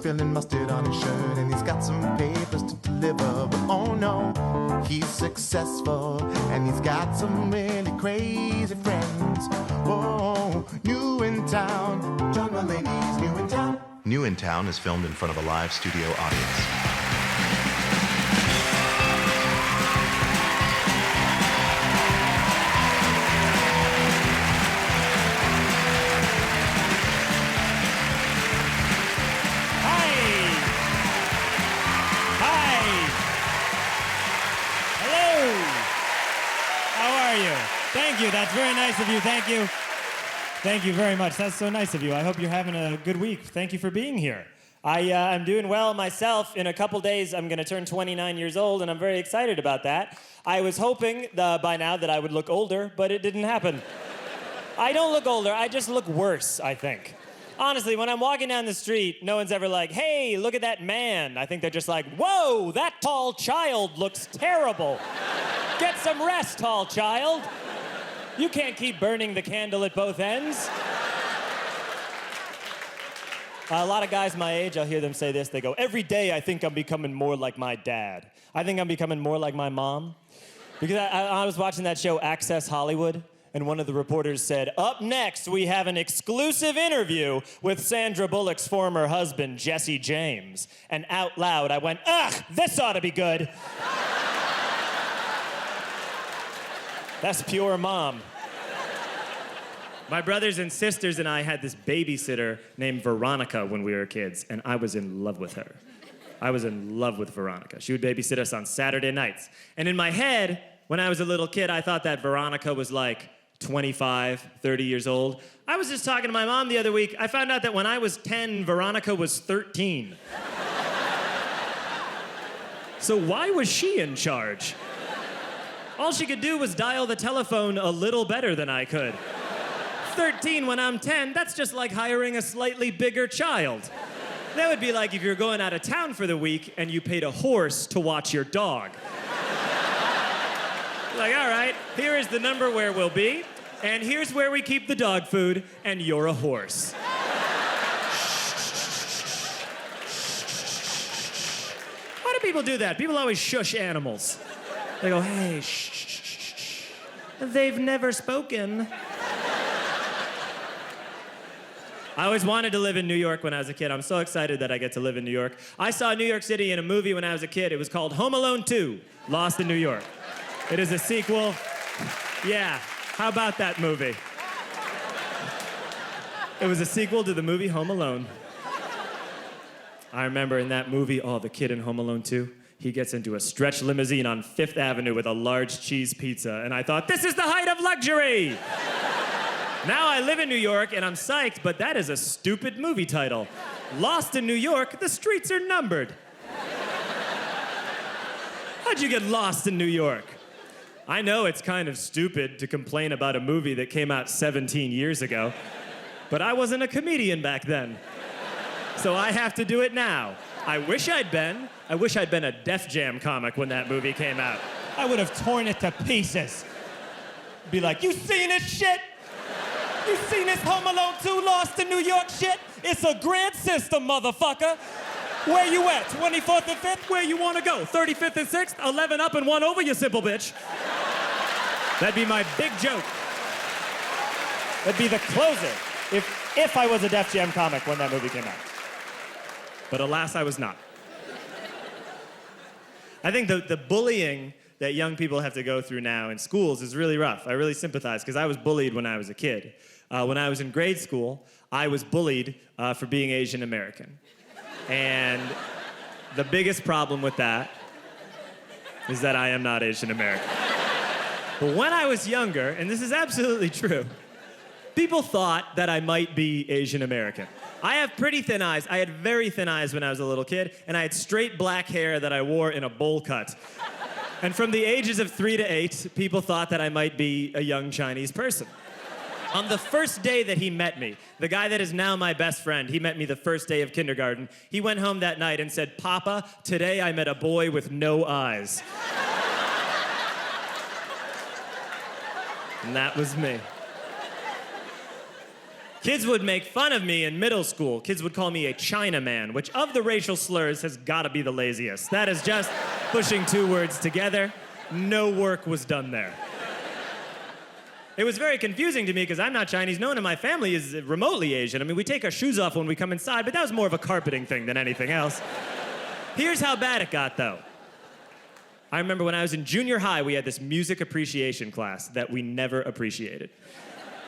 feeling mustard on his shirt, and he's got some papers to deliver. But oh no, he's successful, and he's got some really crazy friends. Whoa, new in town, John Mulaney's new in town. New in Town is filmed in front of a live studio audience. Thank you. That's very nice of you. Thank you. Thank you very much. That's so nice of you. I hope you're having a good week. Thank you for being here. I'm doing well myself. In a couple days, I'm going to turn 29 years old, and I'm very excited about that. I was hoping by now that I would look older, but it didn't happen. I don't look older. I just look worse, I think. Honestly, when I'm walking down the street, no one's ever like, hey, look at that man. I think they're just like, whoa, that tall child looks terrible. Get some rest, tall child. You can't keep burning the candle at both ends. A lot of guys my age, I'll hear them say this. They go, every day I think I'm becoming more like my dad. I think I'm becoming more like my mom. Because I was watching that show, Access Hollywood, and one of the reporters said, up next, we have an exclusive interview with Sandra Bullock's former husband, Jesse James. And out loud, I went, ugh, this ought to be good. That's pure mom. My brothers and sisters and I had this babysitter named Veronica when we were kids, and I was in love with her. I was in love with Veronica. She would babysit us on Saturday nights. And in my head, when I was a little kid, I thought that Veronica was like 25, 30 years old. I was just talking to my mom the other week. I found out that when I was 10, Veronica was 13. So why was she in charge? All she could do was dial the telephone a little better than I could. 13 when I'm 10, that's just like hiring a slightly bigger child. That would be like if you're going out of town for the week and you paid a horse to watch your dog. Like, all right, here is the number where we'll be, and here's where we keep the dog food, and you're a horse. Why do people do that? People always shush animals. They go, hey, shh, shh, shh, shh. They've never spoken. I always wanted to live in New York when I was a kid. I'm so excited that I get to live in New York. I saw New York City in a movie when I was a kid. It was called Home Alone 2, Lost in New York. It is a sequel. Yeah, how about that movie? It was a sequel to the movie Home Alone. I remember in that movie, the kid in Home Alone 2, he gets into a stretch limousine on 5th Avenue with a large cheese pizza, and I thought, this is the height of luxury! Now I live in New York, and I'm psyched, but that is a stupid movie title. Lost in New York, the streets are numbered. How'd you get lost in New York? I know it's kind of stupid to complain about a movie that came out 17 years ago, but I wasn't a comedian back then. So I have to do it now. I wish I'd been a Def Jam comic when that movie came out. I would have torn it to pieces. Be like, you seen this shit? You seen this Home Alone 2 Lost in New York shit? It's a grant system, motherfucker. Where you at? 24th and 5th? Where you want to go? 35th and 6th? 11 up and 1 over, you simple bitch. That'd be my big joke. That'd be the closer if I was a Def Jam comic when that movie came out. But alas, I was not. I think the bullying that young people have to go through now in schools is really rough. I really sympathize, because I was bullied when I was a kid. When I was in grade school, I was bullied for being Asian American. And the biggest problem with that is that I am not Asian American. But when I was younger, and this is absolutely true, people thought that I might be Asian American. I have pretty thin eyes. I had very thin eyes when I was a little kid, and I had straight black hair that I wore in a bowl cut. And from the ages of 3 to 8, people thought that I might be a young Chinese person. On the first day that he met me, the guy that is now my best friend, he met me the first day of kindergarten. He went home that night and said, Papa, today I met a boy with no eyes. And that was me. Kids would make fun of me in middle school. Kids would call me a Chinaman, which of the racial slurs has got to be the laziest. That is just pushing two words together. No work was done there. It was very confusing to me because I'm not Chinese. No one in my family is remotely Asian. I mean, we take our shoes off when we come inside, but that was more of a carpeting thing than anything else. Here's how bad it got, though. I remember when I was in junior high, we had this music appreciation class that we never appreciated.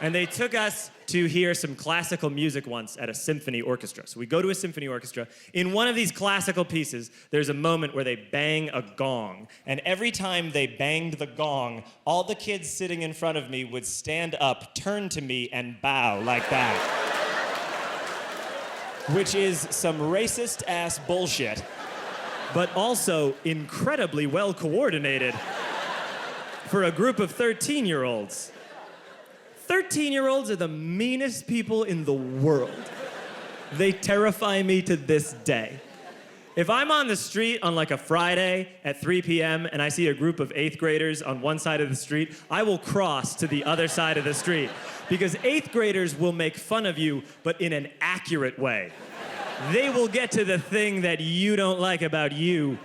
And they took us to hear some classical music once at a symphony orchestra. So we go to a symphony orchestra. In one of these classical pieces, there's a moment where they bang a gong. And every time they banged the gong, all the kids sitting in front of me would stand up, turn to me, and bow like that. Which is some racist-ass bullshit, but also incredibly well coordinated for a group of 13-year-olds. 13-year-olds are the meanest people in the world. They terrify me to this day. If I'm on the street on like a Friday at 3 p.m. and I see a group of 8th graders on one side of the street, I will cross to the other side of the street because 8th graders will make fun of you, but in an accurate way. They will get to the thing that you don't like about you.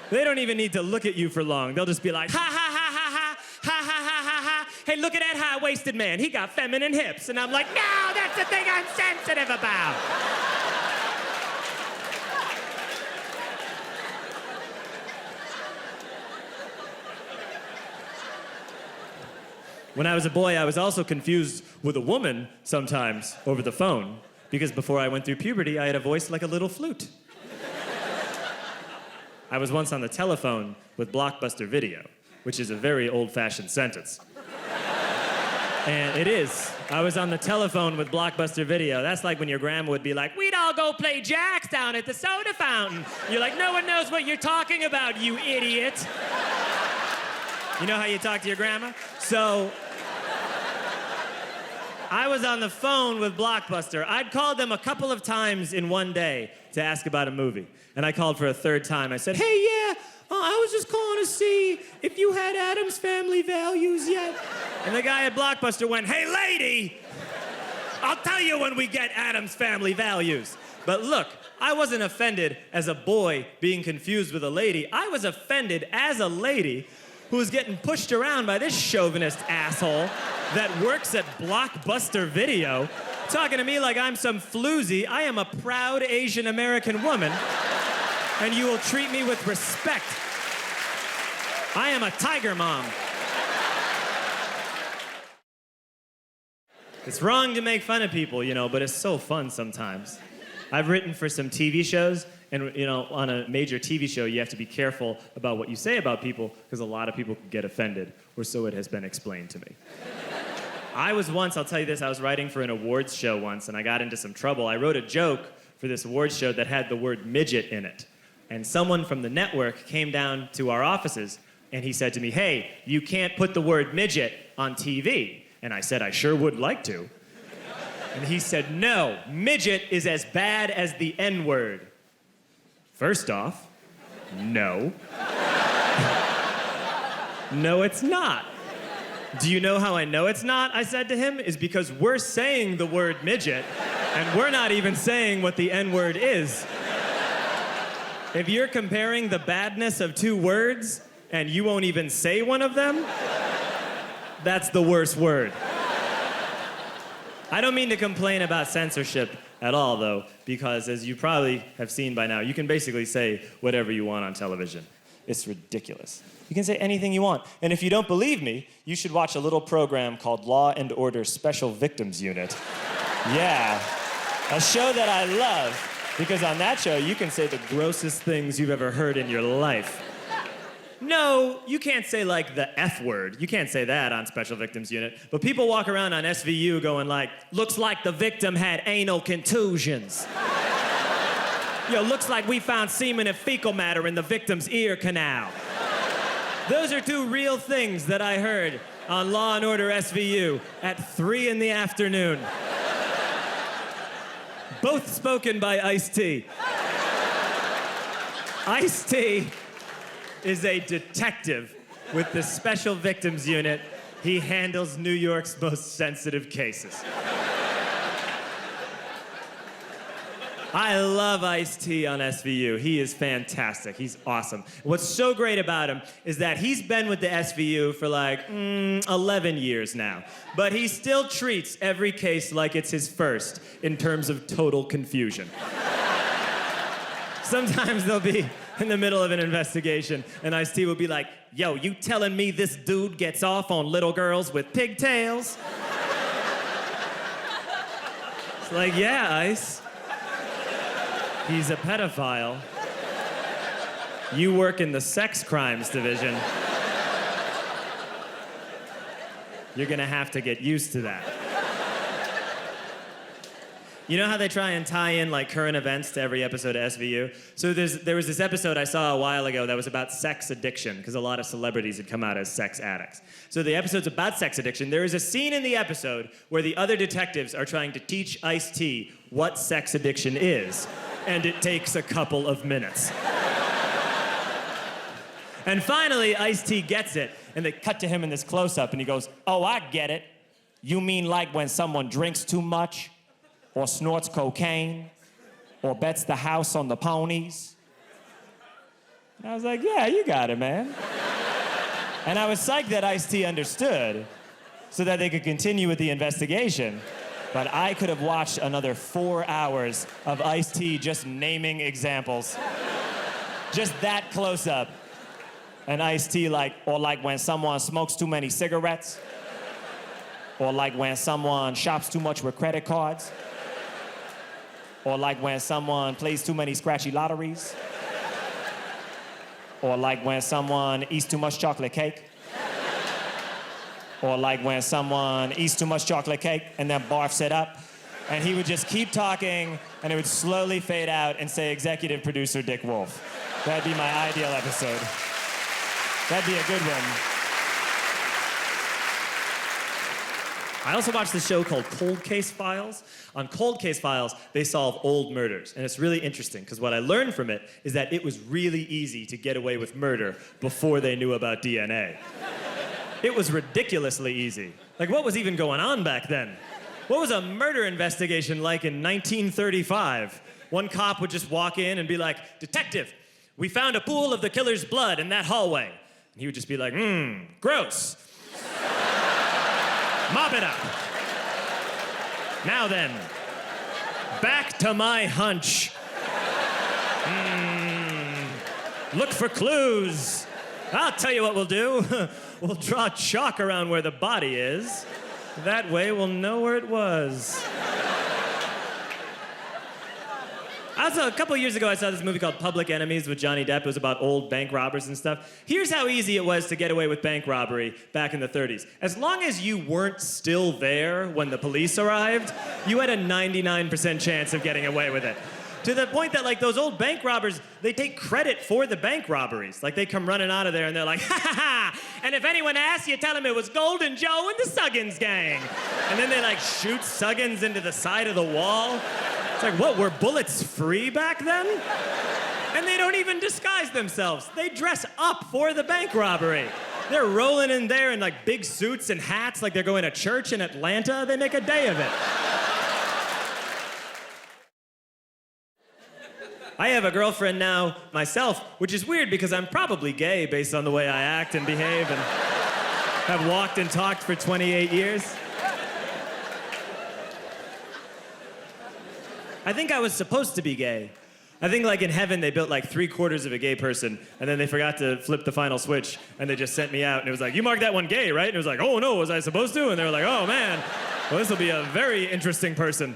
They don't even need to look at you for long. They'll just be like, ha, ha, ha, ha, ha, ha, ha, ha, ha, ha. Hey, look at that high-waisted man. He got feminine hips. And I'm like, no, that's the thing I'm sensitive about. When I was a boy, I was also confused with a woman sometimes over the phone. Because before I went through puberty, I had a voice like a little flute. I was once on the telephone with Blockbuster Video, which is a very old-fashioned sentence. And it is. I was on the telephone with Blockbuster Video. That's like when your grandma would be like, we'd all go play jacks down at the soda fountain. You're like, no one knows what you're talking about, you idiot. You know how you talk to your grandma? So I was on the phone with Blockbuster. I'd called them a couple of times in one day to ask about a movie. And I called for a third time. I said, hey, yeah, I was just calling to see if you had Addams Family Values yet. And the guy at Blockbuster went, hey, lady, I'll tell you when we get Addams Family Values. But look, I wasn't offended as a boy being confused with a lady. I was offended as a lady who was getting pushed around by this chauvinist asshole that works at Blockbuster Video, talking to me like I'm some floozy. I am a proud Asian American woman, and you will treat me with respect. I am a tiger mom. It's wrong to make fun of people, you know, but it's so fun sometimes. I've written for some TV shows, and you know, on a major TV show, you have to be careful about what you say about people because a lot of people can get offended, or so it has been explained to me. I was once, I'll tell you this, I was writing for an awards show once, and I got into some trouble. I wrote a joke for this awards show that had the word midget in it. And someone from the network came down to our offices, and he said to me, hey, you can't put the word midget on TV. And I said, I sure would like to. And he said, no, midget is as bad as the N-word. First off, no. No, it's not. Do you know how I know it's not? I said to him, is because we're saying the word midget, and we're not even saying what the N-word is. If you're comparing the badness of two words, and you won't even say one of them, that's the worst word. I don't mean to complain about censorship at all, though, because as you probably have seen by now, you can basically say whatever you want on television. It's ridiculous. You can say anything you want. And if you don't believe me, you should watch a little program called Law and Order Special Victims Unit. Yeah, a show that I love, because on that show, you can say the grossest things you've ever heard in your life. No, you can't say, like, the F word. You can't say that on Special Victims Unit. But people walk around on SVU going like, looks like the victim had anal contusions. Yo, looks like we found semen and fecal matter in the victim's ear canal. Those are two real things that I heard on Law and Order SVU at 3 in the afternoon. Both spoken by Ice-T. Ice-T is a detective with the Special Victims Unit. He handles New York's most sensitive cases. I love Ice-T on SVU. He is fantastic. He's awesome. What's so great about him is that he's been with the SVU for like 11 years now, but he still treats every case like it's his first in terms of total confusion. Sometimes they'll be in the middle of an investigation and Ice-T will be like, yo, you telling me this dude gets off on little girls with pigtails? It's like, yeah, Ice. He's a pedophile. You work in the sex crimes division. You're gonna have to get used to that. You know how they try and tie in like current events to every episode of SVU? So there was this episode I saw a while ago that was about sex addiction, because a lot of celebrities had come out as sex addicts. So the episode's about sex addiction. There is a scene in the episode where the other detectives are trying to teach Ice-T what sex addiction is, and it takes a couple of minutes. And finally, Ice-T gets it, and they cut to him in this close-up, and he goes, oh, I get it. You mean like when someone drinks too much? Or snorts cocaine, or bets the house on the ponies. And I was like, yeah, you got it, man. And I was psyched that Ice-T understood so that they could continue with the investigation. But I could have watched another 4 hours of Ice-T just naming examples. Just that close up. And Ice-T like when someone smokes too many cigarettes, or like when someone shops too much with credit cards, or like when someone plays too many scratchy lotteries, or like when someone eats too much chocolate cake, or like when someone eats too much chocolate cake and then barfs it up. And he would just keep talking, and it would slowly fade out and say executive producer Dick Wolf. That'd be my ideal episode. That'd be a good one. I also watched this show called Cold Case Files. On Cold Case Files, they solve old murders. And it's really interesting, because what I learned from it is that it was really easy to get away with murder before they knew about DNA. It was ridiculously easy. Like, what was even going on back then? What was a murder investigation like in 1935? One cop would just walk in and be like, detective, we found a pool of the killer's blood in that hallway. And he would just be like, gross. Mop it up. Now then, back to my hunch. Look for clues. I'll tell you what we'll do. We'll draw chalk around where the body is. That way we'll know where it was. Also, a couple years ago, I saw this movie called Public Enemies with Johnny Depp. It was about old bank robbers and stuff. Here's how easy it was to get away with bank robbery back in the 30s. As long as you weren't still there when the police arrived, you had a 99% chance of getting away with it. To the point that, like, those old bank robbers, they take credit for the bank robberies. Like, they come running out of there and they're like, ha ha ha! And if anyone asks you, tell them it was Golden Joe and the Suggins gang. And then they, like, shoot Suggins into the side of the wall. It's like, what, were bullets free back then? And they don't even disguise themselves. They dress up for the bank robbery. They're rolling in there in, like, big suits and hats like they're going to church in Atlanta. They make a day of it. I have a girlfriend now, myself, which is weird because I'm probably gay based on the way I act and behave and have walked and talked for 28 years. I think I was supposed to be gay. I think like in heaven they built like 3/4 of a gay person and then they forgot to flip the final switch and they just sent me out and it was like, you marked that one gay, right? And it was like, oh no, was I supposed to? And they were like, oh man, well this will be a very interesting person.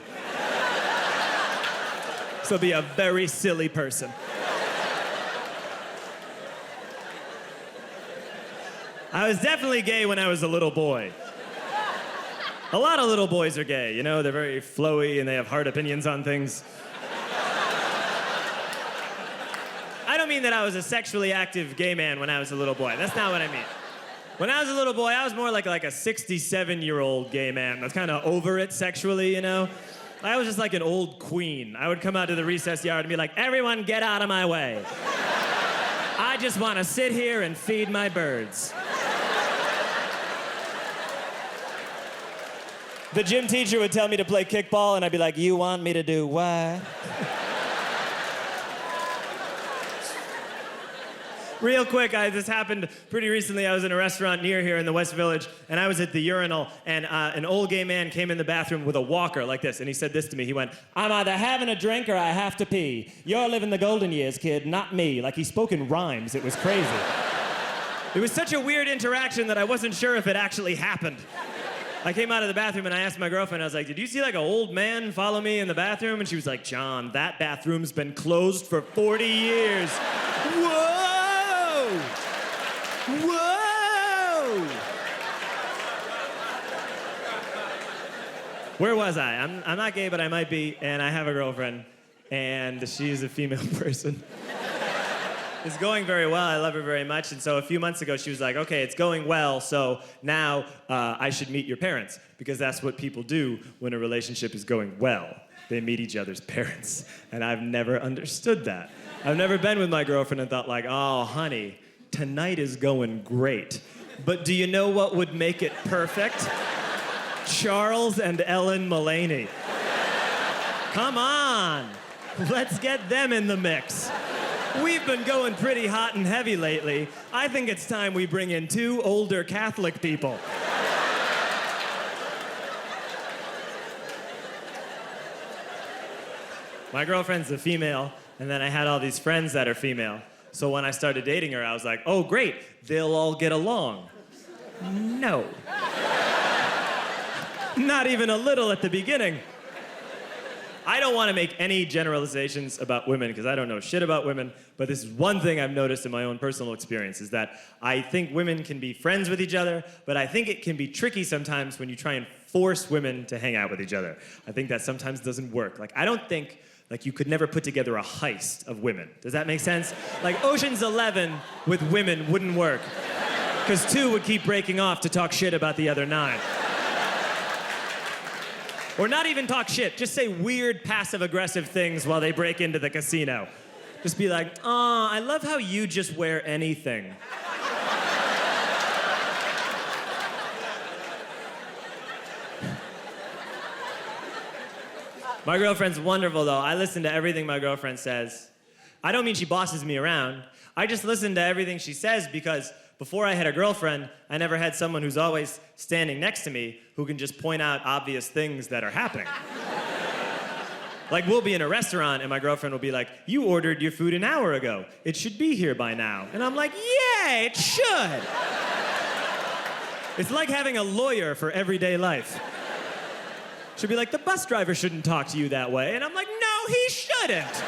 This will be a very silly person. I was definitely gay when I was a little boy. A lot of little boys are gay, you know? They're very flowy and they have hard opinions on things. I don't mean that I was a sexually active gay man when I was a little boy. That's not what I mean. When I was a little boy, I was more like a 67-year-old gay man that's kind of over it sexually, you know? I was just like an old queen. I would come out to the recess yard and be like, everyone get out of my way. I just want to sit here and feed my birds. The gym teacher would tell me to play kickball, and I'd be like, you want me to do what? Real quick, this happened pretty recently. I was in a restaurant near here in the West Village, and I was at the urinal, and an old gay man came in the bathroom with a walker like this, and he said this to me. He went, "I'm either having a drink or I have to pee. You're living the golden years, kid, not me." Like, he spoke in rhymes. It was crazy. It was such a weird interaction that I wasn't sure if it actually happened. I came out of the bathroom and I asked my girlfriend, I was like, "Did you see like an old man follow me in the bathroom?" And she was like, "John, that bathroom's been closed for 40 years. Whoa! Whoa! Where was I? I'm not gay, but I might be, and I have a girlfriend, and she's a female person. It's going very well. I love her very much. And so a few months ago, she was like, "Okay, it's going well, so now I should meet your parents," because that's what people do when a relationship is going well. They meet each other's parents. And I've never understood that. I've never been with my girlfriend and thought like, "Oh, honey, tonight is going great. But do you know what would make it perfect? Charles and Ellen Mulaney. Come on, let's get them in the mix. We've been going pretty hot and heavy lately. I think it's time we bring in 2 older Catholic people." My girlfriend's a female, and then I had all these friends that are female. So when I started dating her, I was like, "Oh, great, they'll all get along." No. Not even a little at the beginning. I don't want to make any generalizations about women because I don't know shit about women, but this is one thing I've noticed in my own personal experience is that I think women can be friends with each other, but I think it can be tricky sometimes when you try and force women to hang out with each other. I think that sometimes doesn't work. Like, I don't think you could never put together a heist of women. Does that make sense? Like, Ocean's 11 with women wouldn't work because 2 would keep breaking off to talk shit about the other 9. Or not even talk shit, just say weird passive-aggressive things while they break into the casino. Just be like, "Aw, I love how you just wear anything." My girlfriend's wonderful, though. I listen to everything my girlfriend says. I don't mean she bosses me around. I just listen to everything she says because before I had a girlfriend, I never had someone who's always standing next to me who can just point out obvious things that are happening. Like, we'll be in a restaurant and my girlfriend will be like, "You ordered your food an hour ago. It should be here by now." And I'm like, "Yeah, it should." It's like having a lawyer for everyday life. She'll be like, "The bus driver shouldn't talk to you that way." And I'm like, "No, he shouldn't."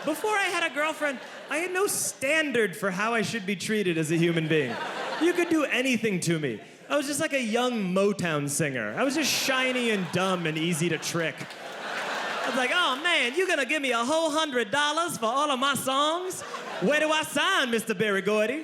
Before I had a girlfriend, I had no standard for how I should be treated as a human being. You could do anything to me. I was just like a young Motown singer. I was just shiny and dumb and easy to trick. I was like, "Oh man, you gonna give me a whole $100 for all of my songs? Where do I sign, Mr. Berry Gordy?"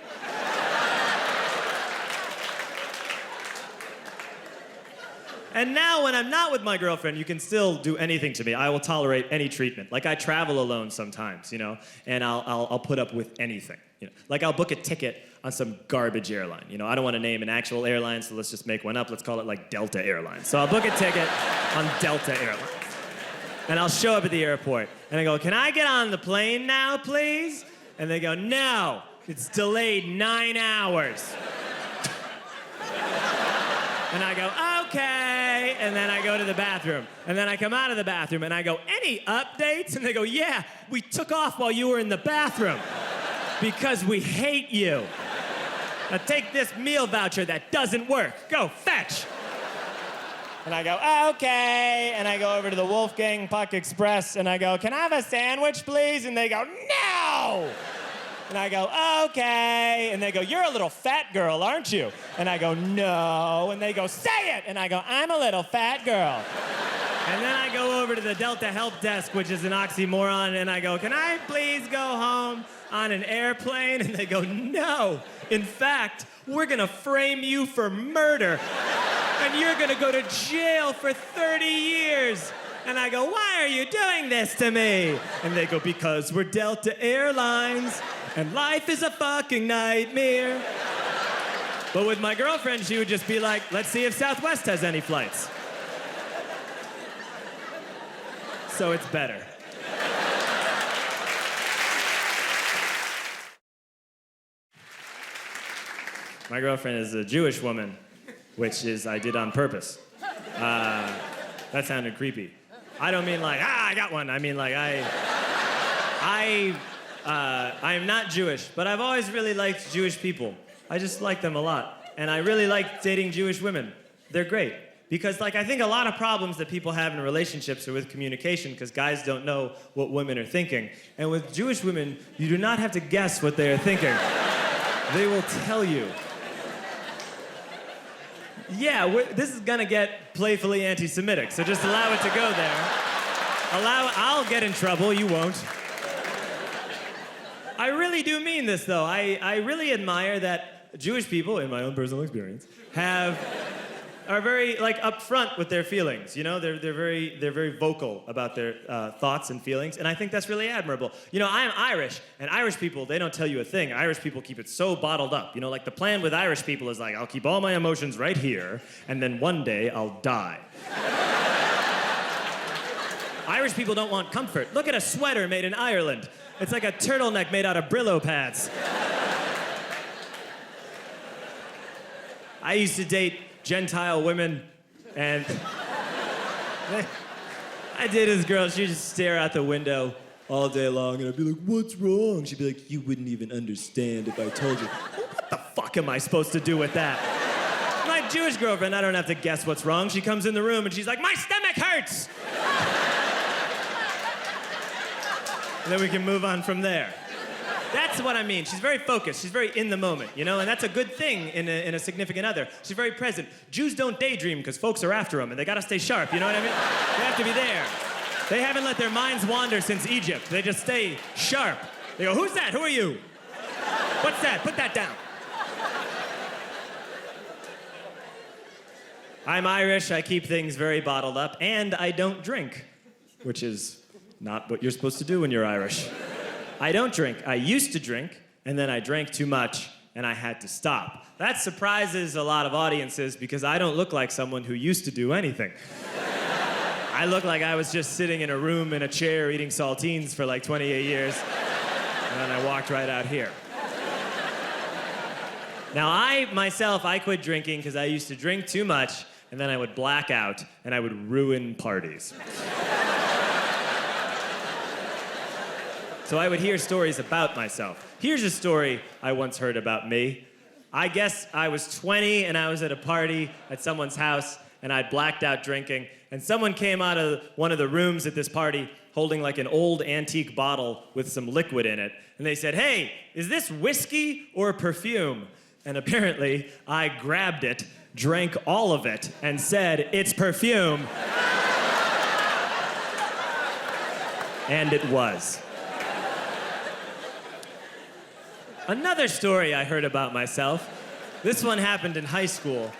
And now when I'm not with my girlfriend, you can still do anything to me. I will tolerate any treatment. Like, I travel alone sometimes, you know, and I'll put up with anything. You know? Like, I'll book a ticket on some garbage airline. You know, I don't want to name an actual airline, so let's just make one up. Let's call it like Delta Airlines. So I'll book a ticket on Delta Airlines. And I'll show up at the airport and I go, "Can I get on the plane now, please?" And they go, "No, it's delayed 9 hours." And I go, "Okay." And then I go to the bathroom. And then I come out of the bathroom and I go, "Any updates?" And they go, "Yeah, we took off while you were in the bathroom because we hate you. Now take this meal voucher that doesn't work. Go fetch." And I go, "Okay." And I go over to the Wolfgang Puck Express and I go, "Can I have a sandwich, please?" And they go, "No." And I go, "Okay." And they go, "You're a little fat girl, aren't you?" And I go, "No." And they go, "Say it." And I go, "I'm a little fat girl." And then I go over to the Delta Help Desk, which is an oxymoron, and I go, "Can I please go home on an airplane?" And they go, "No. In fact, we're gonna frame you for murder. And you're gonna go to jail for 30 years. And I go, "Why are you doing this to me?" And they go, "Because we're Delta Airlines, and life is a fucking nightmare." But with my girlfriend, she would just be like, "Let's see if Southwest has any flights." So it's better. My girlfriend is a Jewish woman, which I did on purpose. That sounded creepy. I don't mean like, I got one. I mean like, I am not Jewish, but I've always really liked Jewish people. I just like them a lot. And I really like dating Jewish women. They're great. Because I think a lot of problems that people have in relationships are with communication, because guys don't know what women are thinking. And with Jewish women, you do not have to guess what they are thinking. They will tell you. Yeah, this is gonna get playfully anti-Semitic, so just allow it to go there. I'll get in trouble, you won't. I really do mean this, though. I really admire that Jewish people, in my own personal experience, are very upfront with their feelings. You know, they're very vocal about their thoughts and feelings, and I think that's really admirable. You know, I'm Irish, and Irish people, they don't tell you a thing. Irish people keep it so bottled up. You know, the plan with Irish people is I'll keep all my emotions right here, and then one day I'll die. Irish people don't want comfort. Look at a sweater made in Ireland. It's like a turtleneck made out of Brillo pads. I used to date Gentile women, and I dated this girl. She'd just stare out the window all day long, and I'd be like, "What's wrong?" She'd be like, "You wouldn't even understand if I told you." What the fuck am I supposed to do with that? My Jewish girlfriend, I don't have to guess what's wrong. She comes in the room and she's like, "My stomach hurts!" And then we can move on from there. That's what I mean. She's very focused. She's very in the moment, you know? And that's a good thing in a significant other. She's very present. Jews don't daydream because folks are after them, and they gotta stay sharp, you know what I mean? They have to be there. They haven't let their minds wander since Egypt. They just stay sharp. They go, "Who's that? Who are you? What's that? Put that down." I'm Irish. I keep things very bottled up, and I don't drink, which is not what you're supposed to do when you're Irish. I don't drink. I used to drink, and then I drank too much, and I had to stop. That surprises a lot of audiences because I don't look like someone who used to do anything. I look like I was just sitting in a room in a chair eating saltines for 28 years, and then I walked right out here. Now, I quit drinking because I used to drink too much, and then I would black out, and I would ruin parties. So I would hear stories about myself. Here's a story I once heard about me. I guess I was 20 and I was at a party at someone's house and I'd blacked out drinking, and someone came out of one of the rooms at this party holding an old antique bottle with some liquid in it. And they said, "Hey, is this whiskey or perfume?" And apparently I grabbed it, drank all of it, and said, "It's perfume." And it was. Another story I heard about myself, this one happened in high school.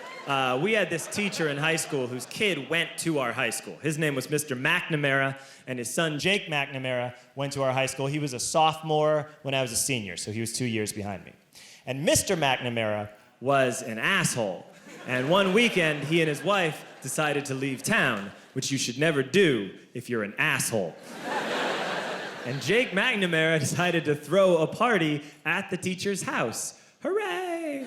We had this teacher in high school whose kid went to our high school. His name was Mr. McNamara, and his son Jake McNamara went to our high school. He was a sophomore when I was a senior, so he was 2 years behind me. And Mr. McNamara was an asshole. And one weekend, he and his wife decided to leave town, which you should never do if you're an asshole. And Jake McNamara decided to throw a party at the teacher's house. Hooray!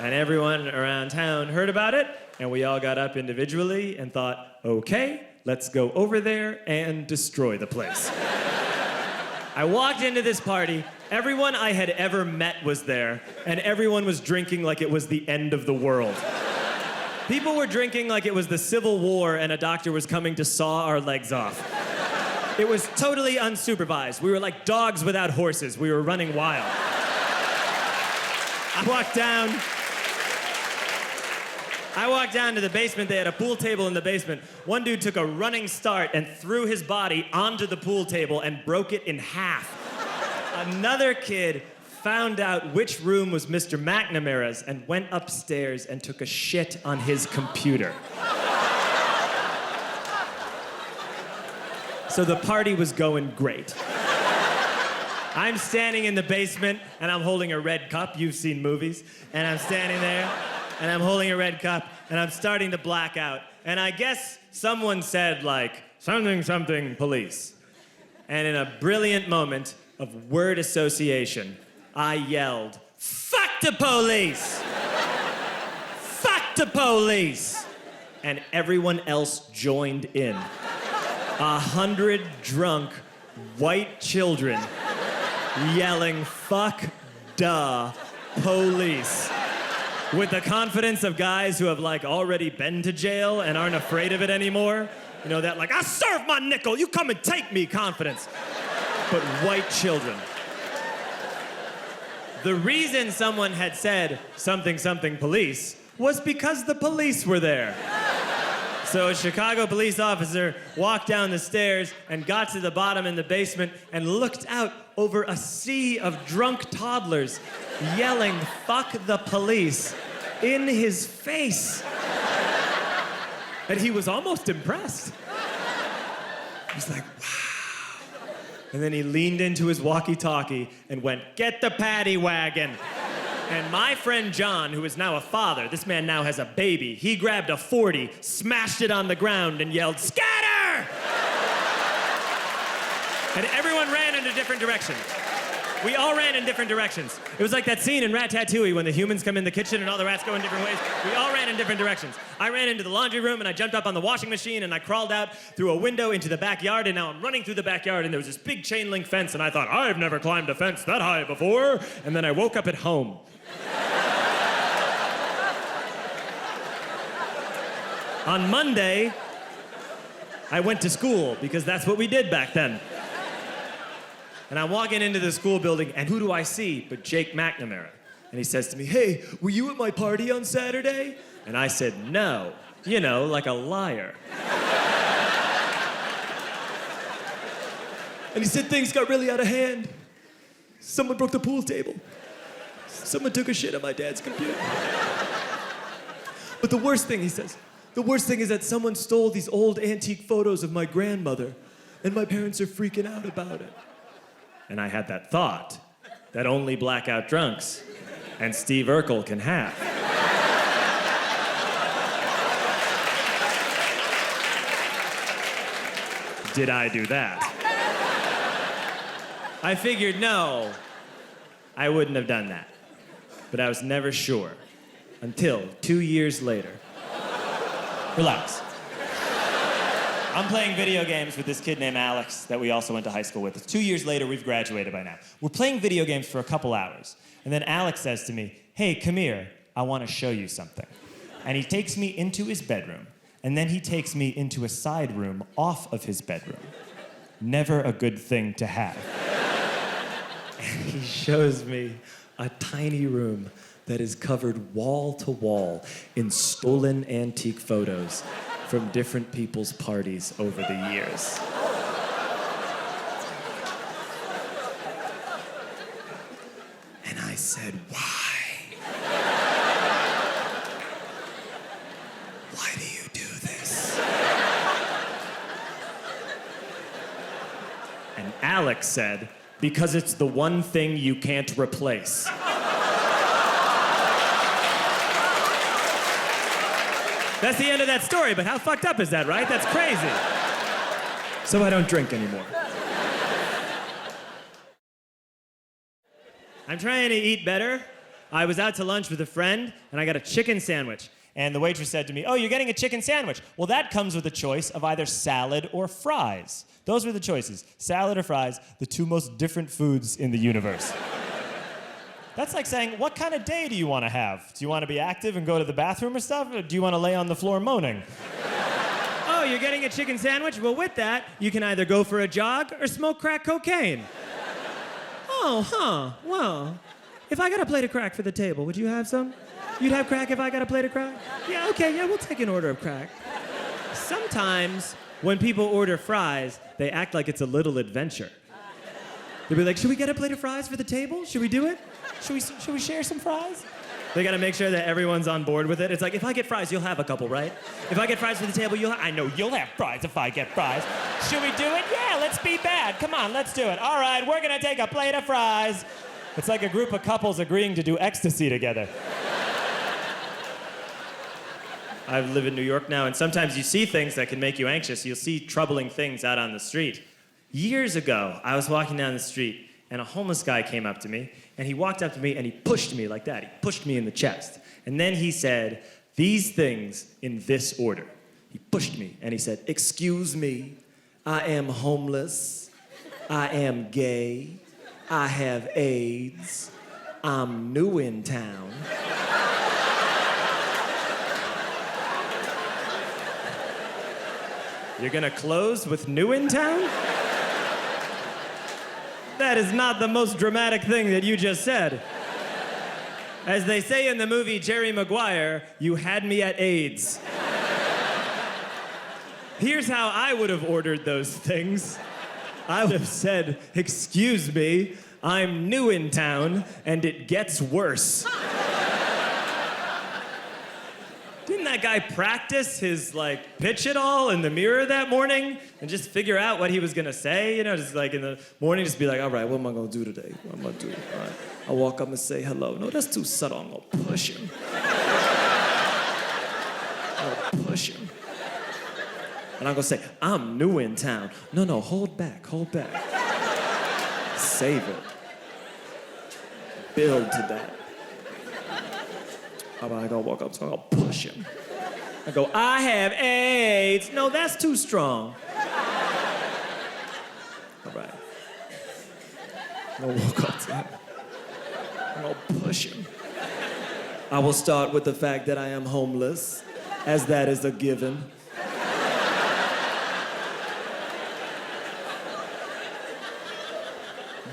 And everyone around town heard about it, and we all got up individually and thought, okay, let's go over there and destroy the place. I walked into this party, everyone I had ever met was there, and everyone was drinking like it was the end of the world. People were drinking like it was the Civil War and a doctor was coming to saw our legs off. It was totally unsupervised. We were like dogs without horses. We were running wild. I walked down to the basement. They had a pool table in the basement. One dude took a running start and threw his body onto the pool table and broke it in half. Another kid found out which room was Mr. McNamara's and went upstairs and took a shit on his computer. So the party was going great. I'm standing in the basement, and I'm holding a red cup. You've seen movies. And I'm standing there, and I'm holding a red cup, and I'm starting to black out. And I guess someone said, something, something, police. And in a brilliant moment of word association, I yelled, "Fuck the police! Fuck the police! And everyone else joined in. 100 drunk white children yelling, fuck the police. With the confidence of guys who have already been to jail and aren't afraid of it anymore. You know, that I serve my nickel, you come and take me confidence. But white children. The reason someone had said something police was because the police were there. So a Chicago police officer walked down the stairs and got to the bottom in the basement and looked out over a sea of drunk toddlers yelling, fuck the police, in his face. And he was almost impressed. He was like, wow. And then he leaned into his walkie-talkie and went, get the paddy wagon. And my friend John, who is now a father, this man now has a baby, he grabbed a 40, smashed it on the ground, and yelled, scatter! And everyone ran in a different direction. We all ran in different directions. It was like that scene in Ratatouille when the humans come in the kitchen and all the rats go in different ways. We all ran in different directions. I ran into the laundry room and I jumped up on the washing machine and I crawled out through a window into the backyard, and now I'm running through the backyard and there was this big chain link fence and I thought, I've never climbed a fence that high before. And then I woke up at home. On Monday, I went to school because that's what we did back then. And I'm walking into the school building, and who do I see but Jake McNamara? And he says to me, hey, were you at my party on Saturday? And I said, no. You know, like a liar. And he said things got really out of hand. Someone broke the pool table. Someone took a shit on my dad's computer. But the worst thing, he says, the worst thing is that someone stole these old antique photos of my grandmother, and my parents are freaking out about it. And I had that thought that only blackout drunks and Steve Urkel can have. Did I do that? I figured, no, I wouldn't have done that. But I was never sure until 2 years later. Relax. I'm playing video games with this kid named Alex that we also went to high school with. 2 years later, we've graduated by now. We're playing video games for a couple hours. And then Alex says to me, hey, come here, I want to show you something. And he takes me into his bedroom. And then he takes me into a side room off of his bedroom. Never a good thing to have. And he shows me a tiny room that is covered wall to wall in stolen antique photos from different people's parties over the years. And I said, why? Why do you do this? And Alex said, because it's the one thing you can't replace. That's the end of that story, but how fucked up is that, right? That's crazy. So I don't drink anymore. I'm trying to eat better. I was out to lunch with a friend, and I got a chicken sandwich. And the waitress said to me, oh, you're getting a chicken sandwich. Well, that comes with a choice of either salad or fries. Those were the choices, salad or fries, the two most different foods in the universe. That's like saying, what kind of day do you want to have? Do you want to be active and go to the bathroom or stuff? Or do you want to lay on the floor moaning? Oh, you're getting a chicken sandwich? Well, with that, you can either go for a jog or smoke crack cocaine. Oh, huh. Well, if I got a plate of crack for the table, would you have some? You'd have crack if I got a plate of crack? Yeah, okay, yeah, we'll take an order of crack. Sometimes, when people order fries, they act like it's a little adventure. They'll be like, should we get a plate of fries for the table? Should we do it? Should we share some fries? They gotta make sure that everyone's on board with it. It's like, if I get fries, you'll have a couple, right? If I get fries for the table, I know you'll have fries if I get fries. Should we do it? Yeah, let's be bad. Come on, let's do it. All right, we're gonna take a plate of fries. It's like a group of couples agreeing to do ecstasy together. I live in New York now, and sometimes you see things that can make you anxious. You'll see troubling things out on the street. Years ago, I was walking down the street, and a homeless guy came up to me, and he walked up to me and he pushed me like that. He pushed me in the chest. And then he said, these things in this order. He pushed me and he said, excuse me, I am homeless, I am gay, I have AIDS, I'm new in town. You're gonna close with new in town? That is not the most dramatic thing that you just said. As they say in the movie Jerry Maguire, you had me at AIDS. Here's how I would have ordered those things. I would have said, excuse me, I'm new in town, and it gets worse. Didn't that guy practice his, pitch it all in the mirror that morning and just figure out what he was gonna say? You know, just in the morning, just be like, all right, what am I gonna do today? What am I gonna do? All right. I'll walk up and say hello. No, that's too subtle. I'm gonna push him. I'll push him. And I'm gonna say, I'm new in town. No, hold back. Save it. Build to that. How about I go walk up to him, I'll push him. I go, I have AIDS. No, that's too strong. All right. I'm gonna walk up to him. I'm gonna push him. I will start with the fact that I am homeless, as that is a given.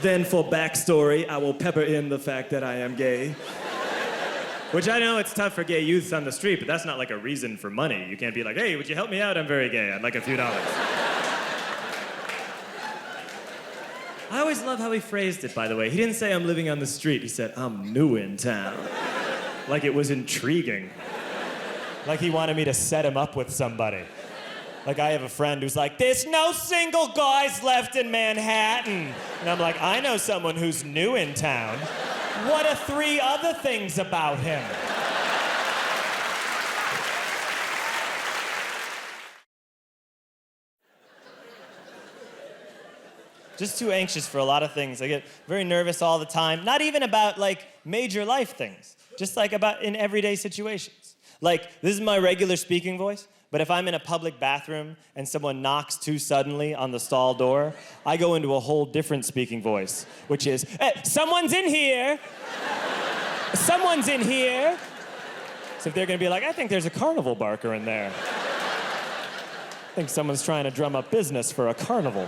Then for backstory, I will pepper in the fact that I am gay. Which I know it's tough for gay youths on the street, but that's not like a reason for money. You can't be like, hey, would you help me out? I'm very gay. I'd like a few dollars. I always love how he phrased it, by the way. He didn't say I'm living on the street. He said, I'm new in town. Like it was intriguing. Like he wanted me to set him up with somebody. Like I have a friend who's like, there's no single guys left in Manhattan. And I'm like, I know someone who's new in town. What are 3 other things about him? Just too anxious for a lot of things. I get very nervous all the time. Not even about major life things. Just about in everyday situations. This is my regular speaking voice. But if I'm in a public bathroom and someone knocks too suddenly on the stall door, I go into a whole different speaking voice, which is, hey, someone's in here. Someone's in here. So if they're gonna be like, I think there's a carnival barker in there. I think someone's trying to drum up business for a carnival.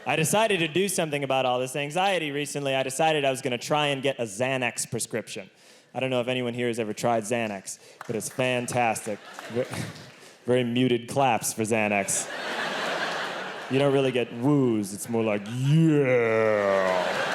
I decided to do something about all this anxiety recently. I decided I was gonna try and get a Xanax prescription. I don't know if anyone here has ever tried Xanax, but it's fantastic. Very muted claps for Xanax. You don't really get woos, it's more like, yeah.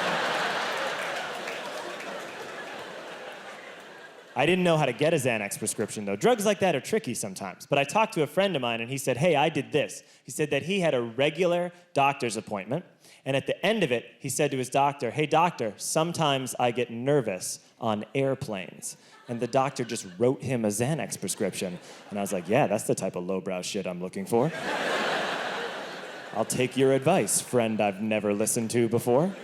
I didn't know how to get a Xanax prescription, though. Drugs like that are tricky sometimes. But I talked to a friend of mine, and he said, hey, I did this. He said that he had a regular doctor's appointment, and at the end of it, he said to his doctor, hey, doctor, sometimes I get nervous on airplanes. And the doctor just wrote him a Xanax prescription. And I was like, yeah, that's the type of lowbrow shit I'm looking for. I'll take your advice, friend I've never listened to before.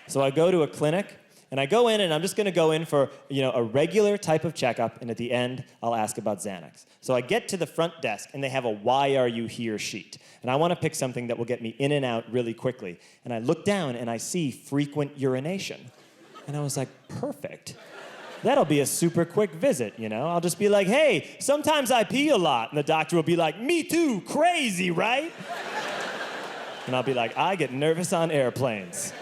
So I go to a clinic, and I go in, and I'm just gonna go in for, a regular type of checkup, and at the end, I'll ask about Xanax. So I get to the front desk, and they have a why are you here sheet. And I wanna pick something that will get me in and out really quickly. And I look down, and I see frequent urination. And I was like, perfect. That'll be a super quick visit, I'll just be like, hey, sometimes I pee a lot. And the doctor will be like, me too, crazy, right? And I'll be like, I get nervous on airplanes.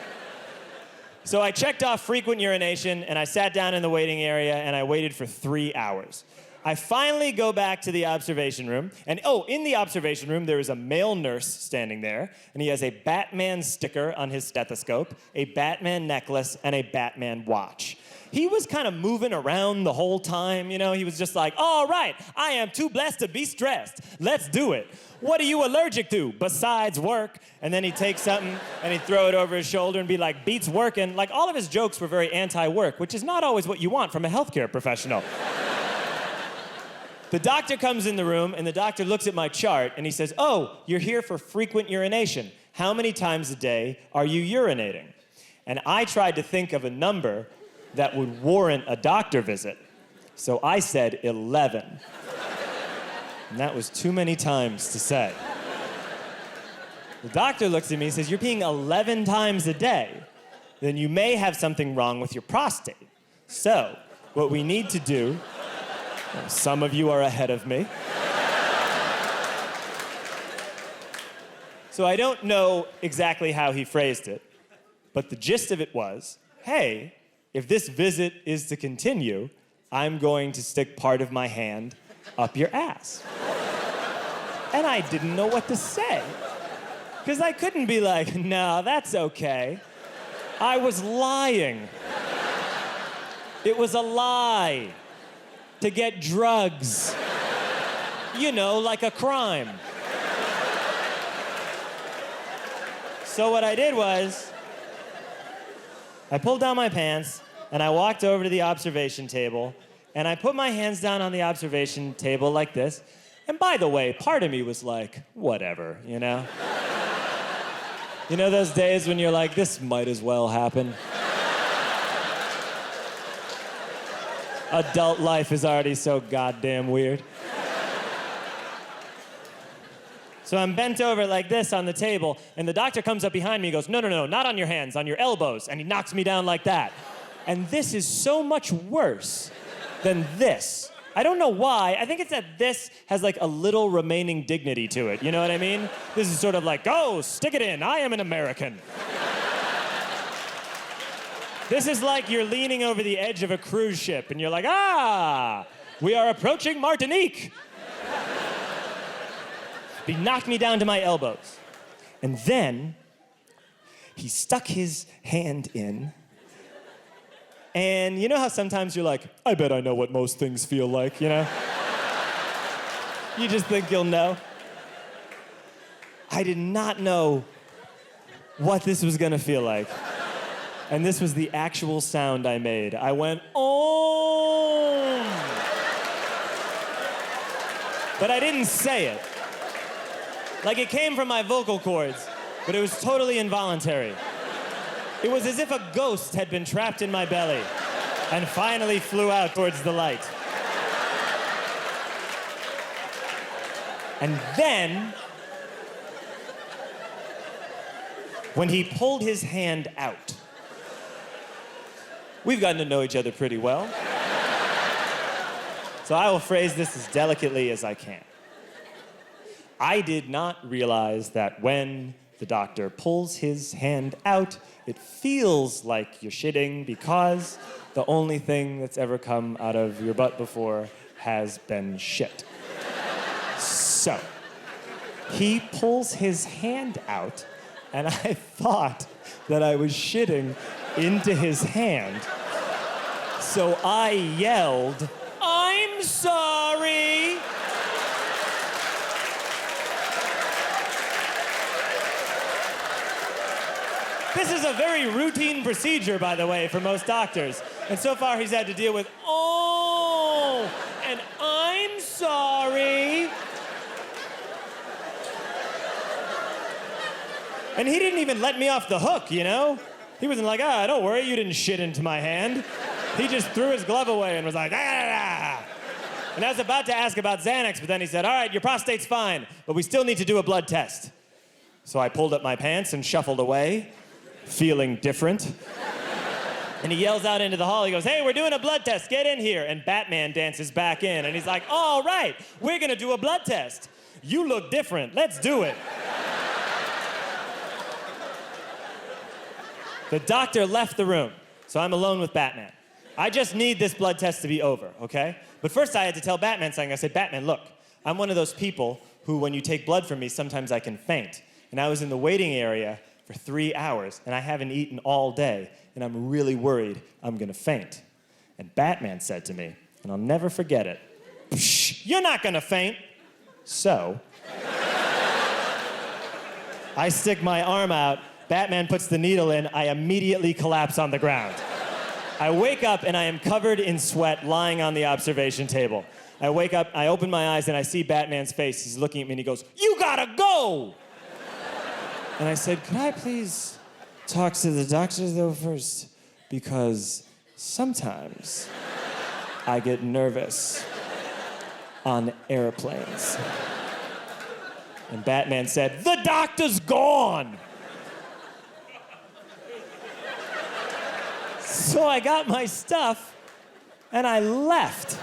So I checked off frequent urination, and I sat down in the waiting area, and I waited for 3 hours. I finally go back to the observation room, and in the observation room, there is a male nurse standing there, and he has a Batman sticker on his stethoscope, a Batman necklace, and a Batman watch. He was kind of moving around the whole time, he was just like, all right, I am too blessed to be stressed. Let's do it. What are you allergic to besides work? And then he'd take something and he'd throw it over his shoulder and be like, beats working. All of his jokes were very anti-work, which is not always what you want from a healthcare professional. The doctor comes in the room, and the doctor looks at my chart, and he says, oh, you're here for frequent urination. How many times a day are you urinating? And I tried to think of a number that would warrant a doctor visit. So I said 11. And that was too many times to say. The doctor looks at me and says, you're peeing 11 times a day. Then you may have something wrong with your prostate. So, what we need to do, well, some of you are ahead of me. So I don't know exactly how he phrased it, but the gist of it was, hey, if this visit is to continue, I'm going to stick part of my hand up your ass. And I didn't know what to say. Because I couldn't be like, no, that's okay. I was lying. It was a lie to get drugs. You know, like a crime. So what I did was, I pulled down my pants, and I walked over to the observation table, and I put my hands down on the observation table like this. And by the way, part of me was like, whatever, you know? You know those days when you're like, this might as well happen? Adult life is already so goddamn weird. So I'm bent over like this on the table, and the doctor comes up behind me and goes, no, not on your hands, on your elbows, and he knocks me down like that. And this is so much worse than this. I don't know why. I think it's that this has like a little remaining dignity to it. You know what I mean? This is sort of like, go, stick it in. I am an American. This is like you're leaning over the edge of a cruise ship and you're like, we are approaching Martinique. He knocked me down to my elbows. And then he stuck his hand in. And you know how sometimes you're like, I bet I know what most things feel like, you know? You just think you'll know. I did not know what this was gonna feel like. And this was the actual sound I made. I went, oh. But I didn't say it. Like it came from my vocal cords, but it was totally involuntary. It was as if a ghost had been trapped in my belly and finally flew out towards the light. And then, when he pulled his hand out, we've gotten to know each other pretty well. So I will phrase this as delicately as I can. I did not realize that when the doctor pulls his hand out, it feels like you're shitting because the only thing that's ever come out of your butt before has been shit. So, he pulls his hand out, and I thought that I was shitting into his hand. So I yelled, I'm sorry. This is a very routine procedure, by the way, for most doctors. And so far, he's had to deal with, oh, and I'm sorry. And he didn't even let me off the hook, you know? He wasn't like, don't worry, you didn't shit into my hand. He just threw his glove away and was like, ah. And I was about to ask about Xanax, but then he said, all right, your prostate's fine, but we still need to do a blood test. So I pulled up my pants and shuffled away, feeling different. And he yells out into the hall, he goes, hey, we're doing a blood test, get in here. And Batman dances back in, and he's like, all right, we're gonna do a blood test. You look different, let's do it. The doctor left the room, so I'm alone with Batman. I just need this blood test to be over, okay? But first I had to tell Batman something. I said, Batman, look, I'm one of those people who, when you take blood from me, sometimes I can faint. And I was in the waiting area for 3 hours, and I haven't eaten all day, and I'm really worried I'm gonna faint. And Batman said to me, and I'll never forget it, psh, you're not gonna faint. So, I stick my arm out, Batman puts the needle in, I immediately collapse on the ground. I wake up and I am covered in sweat lying on the observation table. I wake up, I open my eyes, and I see Batman's face. He's looking at me, and he goes, "You gotta go!" And I said, "Could I please talk to the doctor, though, first? Because sometimes I get nervous on airplanes." And Batman said, "The doctor's gone!" So I got my stuff, and I left.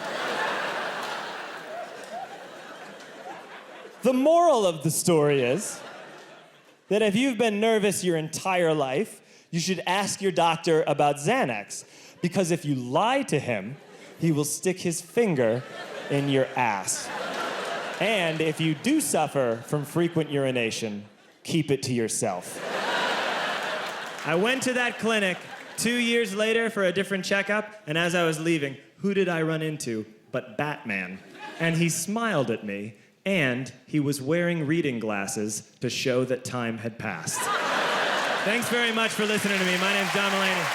The moral of the story is that if you've been nervous your entire life, you should ask your doctor about Xanax, because if you lie to him, he will stick his finger in your ass. And if you do suffer from frequent urination, keep it to yourself. I went to that clinic 2 years later for a different checkup, and as I was leaving, who did I run into but Batman? And he smiled at me, and he was wearing reading glasses to show that time had passed. Thanks very much for listening to me. My name's John Mulaney.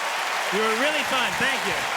You were really fun. Thank you.